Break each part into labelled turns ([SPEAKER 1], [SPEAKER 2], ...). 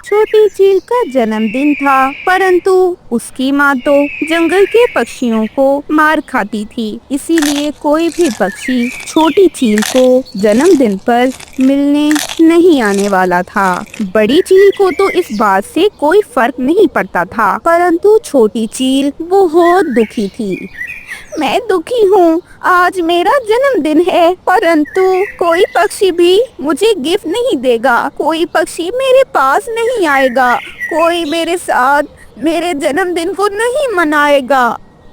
[SPEAKER 1] छोटी चील का जन्मदिन था, परंतु उसकी माँ तो जंगल के पक्षियों को मार खाती थी। इसीलिए कोई भी पक्षी छोटी चील को जन्मदिन पर मिलने नहीं आने वाला था। बड़ी चील को तो इस बात से कोई फर्क नहीं पड़ता था, परंतु छोटी चील बहुत दुखी थी। मैं दुखी हूँ, आज मेरा जन्मदिन है, परंतु कोई पक्षी भी मुझे गिफ्ट नहीं देगा, कोई पक्षी मेरे पास नहीं आएगा, कोई मेरे साथ मेरे जन्मदिन को नहीं मनाएगा।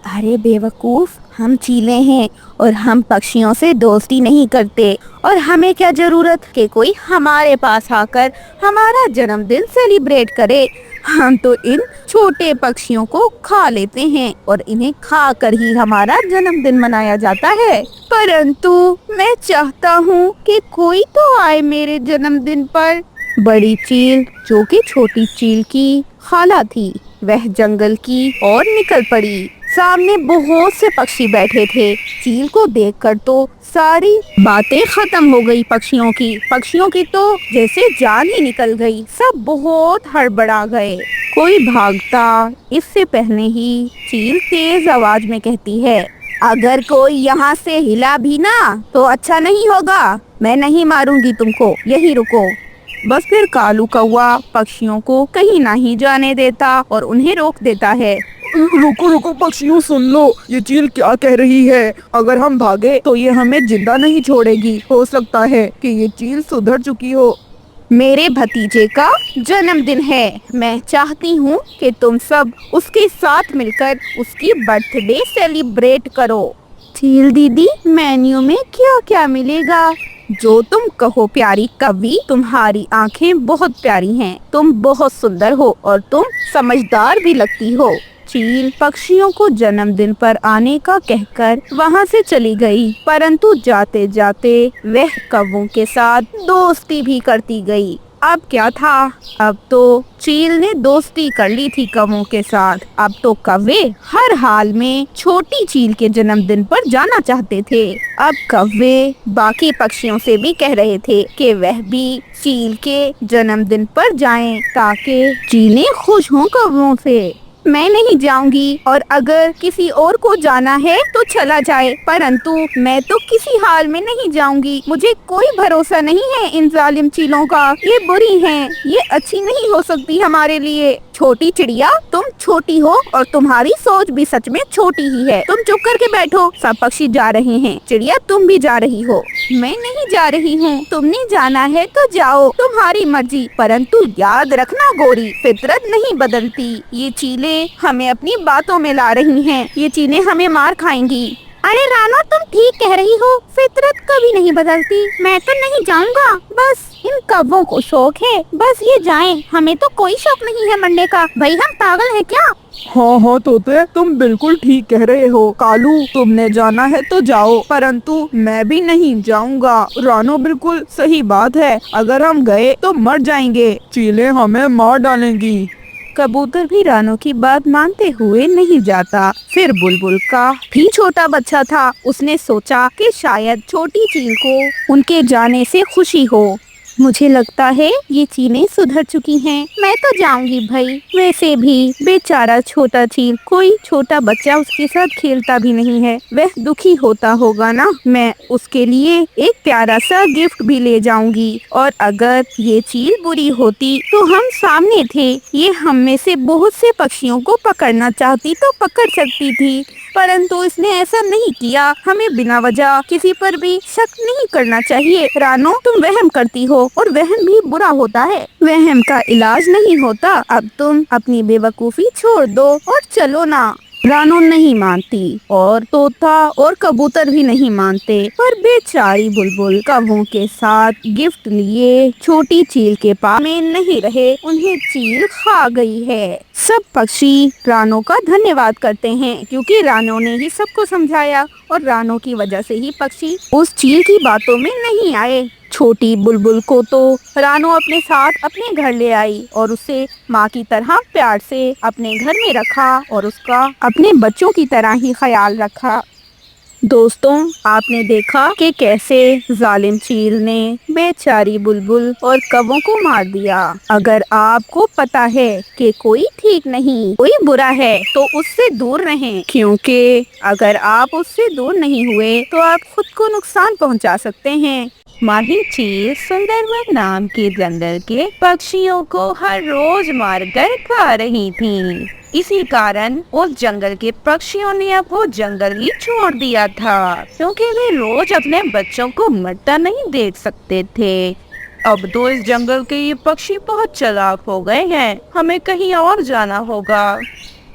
[SPEAKER 1] अरे बेवकूफ, हम चीलें हैं और हम पक्षियों से दोस्ती नहीं करते, और हमें क्या जरूरत कि कोई हमारे पास आकर हमारा जन्मदिन सेलिब्रेट करे। हम तो इन छोटे पक्षियों को खा लेते हैं और इन्हें खाकर ही हमारा जन्मदिन मनाया जाता है। परंतु मैं चाहता हूँ कि कोई तो आए मेरे जन्मदिन पर। बड़ी चील, जो कि छोटी चील की खाला थी, वह जंगल की ओर निकल पड़ी। सामने बहुत से पक्षी बैठे थे। चील को देखकर तो सारी बातें खत्म हो गई। पक्षियों की तो जैसे जान ही निकल गई। सब बहुत हड़बड़ा गए। कोई भागता। इससे पहले ही चील तेज आवाज में कहती है, अगर कोई यहाँ से हिला भी ना तो अच्छा नहीं होगा। मैं नहीं मारूंगी तुमको, यही रुको। बस फिर कालू कौवा पक्षियों को कहीं नहीं जाने देता और उन्हें रोक देता है।
[SPEAKER 2] रुको रुको पक्षियों, सुन लो, ये चील क्या कह रही है। अगर हम भागे तो ये हमें जिंदा नहीं छोड़ेगी। हो सकता है कि ये चील सुधर चुकी हो।
[SPEAKER 1] मेरे भतीजे का जन्मदिन है। मैं चाहती हूँ कि तुम सब उसके साथ मिलकर उसकी बर्थडे सेलिब्रेट करो। चील दीदी, मेन्यू में क्या क्या मिलेगा? जो तुम कहो प्यारी कवि, तुम्हारी आंखें बहुत प्यारी हैं, तुम बहुत सुंदर हो और तुम समझदार भी लगती हो। चील पक्षियों को जन्मदिन पर आने का कहकर वहाँ से चली गई, परंतु जाते जाते वह कौवों के साथ दोस्ती भी करती गई। अब क्या था, अब तो चील ने दोस्ती कर ली थी कौवों के साथ। अब तो कौवे हर हाल में छोटी चील के जन्मदिन पर जाना चाहते थे। अब कौवे बाकी पक्षियों से भी कह रहे थे कि वह भी चील के जन्मदिन पर जाएं, ताकि चीलें खुश हों कौवों से। मैं नहीं जाऊंगी, और अगर किसी और को जाना है तो चला जाए, परंतु मैं तो किसी हाल में नहीं जाऊंगी। मुझे कोई भरोसा नहीं है इन जालिम चीलों का। ये बुरी हैं, ये अच्छी नहीं हो सकती हमारे लिए। छोटी चिड़िया, तुम छोटी हो और तुम्हारी सोच भी सच में छोटी ही है। तुम चुप करके बैठो, सब पक्षी जा रहे हैं। चिड़िया, तुम भी जा रही हो। मैं नहीं जा रही हूँ। तुमने जाना है तो जाओ, तुम्हारी मर्जी, परंतु याद रखना गोरी, फितरत नहीं बदलती। ये चीलें हमें अपनी बातों में ला रही हैं। ये चीलें हमें मार खाएंगी। अरे रानो, तुम ठीक कह रही हो, फितरत कभी नहीं बदलती। मैं तो नहीं जाऊंगा, बस इन कौवों को शौक है, बस ये जाएं। हमें तो कोई शौक नहीं है मरने का। भाई, हम पागल हैं क्या?
[SPEAKER 2] हाँ हाँ तोते, तुम बिल्कुल ठीक कह रहे हो। कालू, तुमने जाना है तो जाओ, परंतु मैं भी नहीं जाऊंगा। रानो, बिल्कुल सही बात है, अगर हम गए तो मर जाएंगे। चीलें हमें मार डालेंगी।
[SPEAKER 1] कबूतर भी रानो की बात मानते हुए नहीं जाता। फिर बुलबुल का भी छोटा बच्चा था। उसने सोचा कि शायद छोटी चील को उनके जाने से खुशी हो। मुझे लगता है ये चीलें सुधर चुकी हैं। मैं तो जाऊंगी भाई। वैसे भी बेचारा छोटा चील, कोई छोटा बच्चा उसके साथ खेलता भी नहीं है। वह दुखी होता होगा ना। मैं उसके लिए एक प्यारा सा गिफ्ट भी ले जाऊंगी, और अगर ये चील बुरी होती तो हम सामने थे। ये हम में से बहुत से पक्षियों को पकड़ना चाहती तो पकड़ सकती थी, परंतु इसने ऐसा नहीं किया। हमें बिना वजह किसी पर भी शक नहीं करना चाहिए। रानो, तुम वहम करती हो, और वहम भी बुरा होता है। वहम का इलाज नहीं होता। अब तुम अपनी बेवकूफी छोड़ दो और चलो ना। रानो नहीं मानती, और तोता और कबूतर भी नहीं मानते, पर बेचारी बुलबुल कौवों के साथ गिफ्ट लिए छोटी चील के पास में नहीं रहे। उन्हें चील खा गई है। सब पक्षी रानो का धन्यवाद करते हैं, क्योंकि रानो ने ही सबको समझाया, और रानो की वजह से ही पक्षी उस चील की बातों में नहीं आए। छोटी बुलबुल को तो रानो अपने साथ अपने घर ले आई और उसे माँ की तरह प्यार से अपने घर में रखा और उसका अपने बच्चों की तरह ही ख्याल रखा। दोस्तों, आपने देखा कि कैसे जालिम चील ने बेचारी बुलबुल और कौवों को मार दिया। अगर आपको पता है कि कोई ठीक नहीं, कोई बुरा है, तो उससे दूर रहें, क्योंकि अगर आप उससे दूर नहीं हुए तो आप खुद को नुकसान पहुंचा सकते हैं। माही चील सुंदरवन नाम के जंगल के पक्षियों को हर रोज मारकर खा रही थी। इसी कारण उस जंगल के पक्षियों ने अब वो जंगल ही छोड़ दिया था, क्योंकि वे रोज अपने बच्चों को मरता नहीं देख सकते थे। अब तो इस जंगल के ये पक्षी बहुत चालाक हो गए हैं, हमें कहीं और जाना होगा।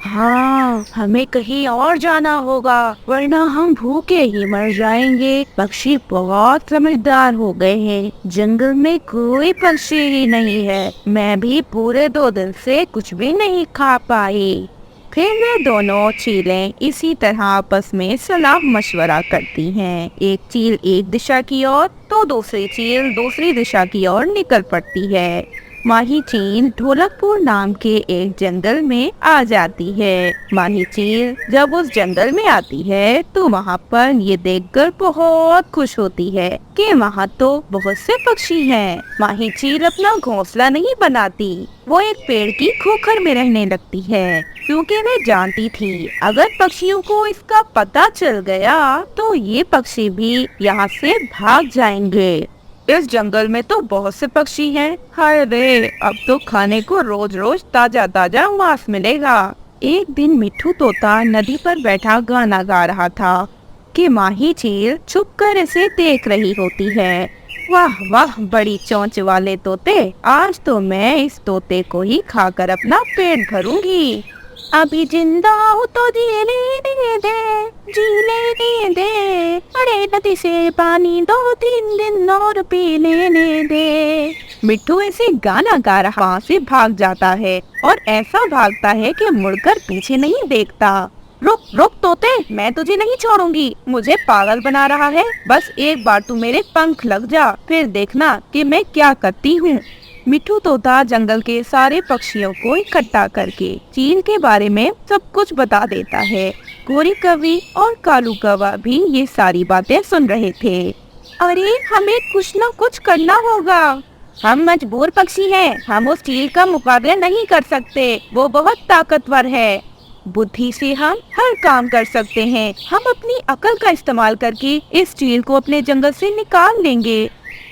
[SPEAKER 1] हाँ, हमें कहीं और जाना होगा, वरना हम भूखे ही मर जाएंगे। पक्षी बहुत समझदार हो गए हैं, जंगल में कोई पक्षी ही नहीं है। मैं भी पूरे 2 दिन से कुछ भी नहीं खा पाई। फिर वे दोनों चीलें इसी तरह आपस में सलाह मशवरा करती हैं। एक चील एक दिशा की ओर तो दूसरी चील दूसरी दिशा की ओर निकल पड़ती है। माही चील ढोलकपुर नाम के एक जंगल में आ जाती है। माही चील जब उस जंगल में आती है तो वहाँ पर ये देखकर बहुत खुश होती है कि वहाँ तो बहुत से पक्षी हैं। माही चील अपना घोंसला नहीं बनाती, वो एक पेड़ की खोखर में रहने लगती है, क्योंकि वह जानती थी अगर पक्षियों को इसका पता चल गया तो ये पक्षी भी यहाँ से भाग जाएंगे। इस जंगल में तो बहुत से पक्षी हैं। हाय रे, अब तो खाने को रोज रोज ताजा ताजा मांस मिलेगा। एक दिन मिट्ठू तोता नदी पर बैठा गाना गा रहा था कि माही चील छुपकर इसे देख रही होती है। वाह वाह, बड़ी चोंच वाले तोते, आज तो मैं इस तोते को ही खाकर अपना पेट भरूंगी। अभी जिंदा हूँ तो जीने दे, जीने दे, अरे नदी से पानी 2-3 दिन और पी लेने दे। मिट्ठू ऐसे गाना गा रहा वहाँ से भाग जाता है और ऐसा भागता है कि मुड़कर पीछे नहीं देखता। रुक रुक तोते, मैं तुझे नहीं छोड़ूंगी, मुझे पागल बना रहा है। बस एक बार तू मेरे पंख लग जा, फिर देखना कि मैं क्या करती हूँ। मिट्ठू तोता जंगल के सारे पक्षियों को इकट्ठा करके चील के बारे में सब कुछ बता देता है। गोरी कौवी और कालू कौवा भी ये सारी बातें सुन रहे थे। अरे, हमें कुछ न कुछ करना होगा, हम मजबूर पक्षी हैं, हम उस चील का मुकाबला नहीं कर सकते, वो बहुत ताकतवर है। बुद्धि से हम हर काम कर सकते हैं, हम अपनी अकल का इस्तेमाल करके इस चील को अपने जंगल से निकाल लेंगे।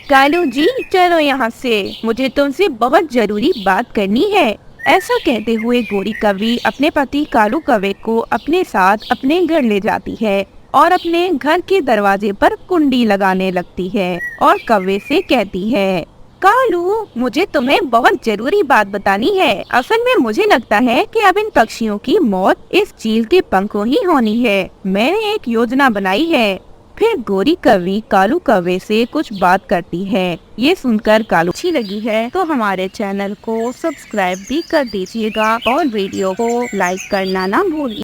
[SPEAKER 1] कालू जी, चलो यहाँ से, मुझे तुमसे बहुत जरूरी बात करनी है। ऐसा कहते हुए गोरी कौवी अपने पति कालू कौवे को अपने साथ अपने घर ले जाती है और अपने घर के दरवाजे पर कुंडी लगाने लगती है और कौवे से कहती है, कालू, मुझे तुम्हें बहुत जरूरी बात बतानी है। असल में मुझे लगता है कि अब इन पक्षियों की मौत इस चील के पंखों ही होनी है। मैंने एक योजना बनाई है। फिर गोरी कौवी कालू कौवे से कुछ बात करती है। ये सुनकर कालू अच्छी लगी है तो हमारे चैनल को सब्सक्राइब भी कर दीजिएगा और वीडियो को लाइक करना ना भूलिए।